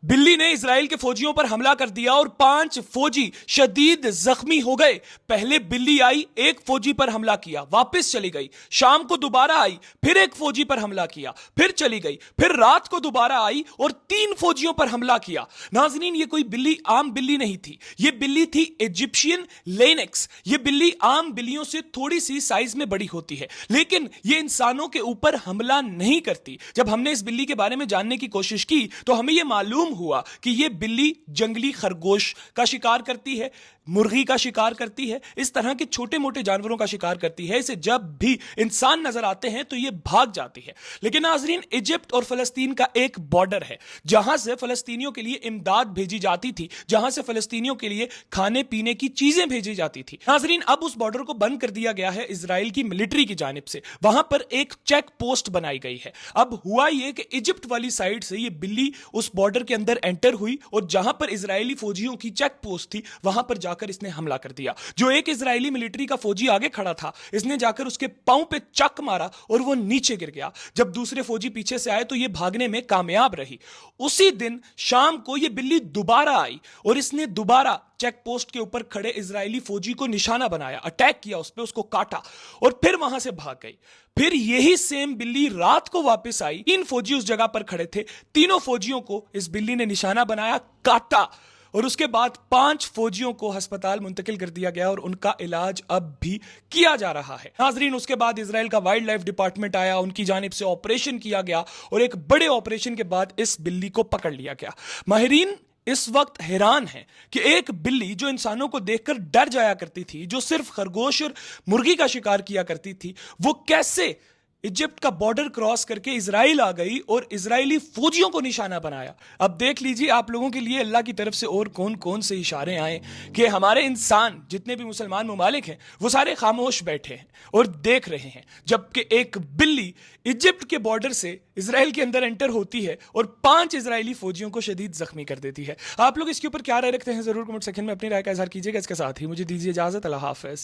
बिल्ली ने इजराइल के फौजियों पर हमला कर दिया और 5 फौजी शदीद जख्मी हो गए। पहले बिल्ली आई, एक फौजी पर हमला किया, वापस चली गई। शाम को दोबारा आई, फिर एक फौजी पर हमला किया, फिर चली गई। फिर रात को दोबारा आई और 3 फौजियों पर हमला किया। नाजरीन, ये कोई बिल्ली आम बिल्ली नहीं थी, ये बिल्ली थी इजिप्शियन लेनिक्स। ये बिल्ली आम बिल्लियों से थोड़ी सी साइज में बड़ी होती है, लेकिन ये इंसानों के ऊपर हमला नहीं करती। जब हमने इस बिल्ली के बारे में जानने की कोशिश की तो हमें यह मालूम हुआ कि यह बिल्ली जंगली खरगोश का शिकार करती है, मुर्गी का शिकार करती है, इस तरह के छोटे मोटे जानवरों का शिकार करती है। इसे जब भी इंसान नजर आते हैं तो यह भाग जाती है। लेकिन नाजरीन, इजिप्ट और फलस्तीन का एक बॉर्डर है जहां से फलस्तीनियों के लिए इमदाद भेजी जाती थी, जहां से फलस्तीनियों के लिए खाने पीने की चीजें भेजी जाती थी। नाजरीन, अब उस बॉर्डर को बंद कर दिया गया है इजराइल की मिलिट्री की जानिब से। वहां पर एक चेक पोस्ट बनाई गई है। अब हुआ यह कि इजिप्ट वाली साइड से यह बिल्ली उस बॉर्डर के अंदर एंटर हुई और जहां पर इजरायली फौजियों की चेक पोस्ट थी वहां पर जाकर इसने हमला कर दिया। जो एक इजरायली मिलिट्री का फौजी आगे खड़ा था, इसने जाकर उसके पांव पे चक मारा और वो नीचे गिर गया। जब दूसरे फौजी पीछे से आए तो ये भागने में कामयाब रही। उसी दिन शाम को ये बिल्ली दोबारा आई और इसने दोबारा चेक पोस्ट के ऊपर खड़े इजरायली फौजी को निशाना बनाया, अटैक किया उस पे, उसको काटा और फिर वहां से भाग गई। फिर यही सेम बिल्ली रात को वापस आई। 3 फौजी उस जगह पर खड़े थे, तीनों फौजियों को इस बिल्ली ने निशाना बनाया, काटा और उसके बाद 5 फौजियों को अस्पताल मुंतकिल कर दिया गया और उनका इलाज अब भी किया जा रहा है। नाजरीन, उसके बाद इजराइल का वाइल्ड लाइफ डिपार्टमेंट आया, उनकी जानिब से ऑपरेशन किया गया और एक बड़े ऑपरेशन के बाद इस बिल्ली को पकड़ लिया गया। माहिरीन इस वक्त हैरान है कि एक बिल्ली जो इंसानों को देखकर डर जाया करती थी, जो सिर्फ खरगोश और मुर्गी का शिकार किया करती थी, वो कैसे इजिप्ट का बॉर्डर क्रॉस करके इजराइल आ गई और इजरायली फौजियों को निशाना बनाया। अब देख लीजिए आप लोगों के लिए अल्लाह की तरफ से और कौन कौन से इशारे आए कि हमारे इंसान जितने भी मुसलमान ममालिक हैं वो सारे खामोश बैठे हैं और देख रहे हैं, जबकि एक बिल्ली इजिप्ट के बॉर्डर से इजराइल के अंदर एंटर होती है और 5 इजरायली फौजियों को शदीद जख्मी कर देती है। आप लोग इसके ऊपर क्या राय रखते हैं, जरूर कमेंट सेक्शन में अपनी राय का इजहार कीजिएगा। इसके साथ ही मुझे दीजिए इजाजत। अल्लाह हाफिज।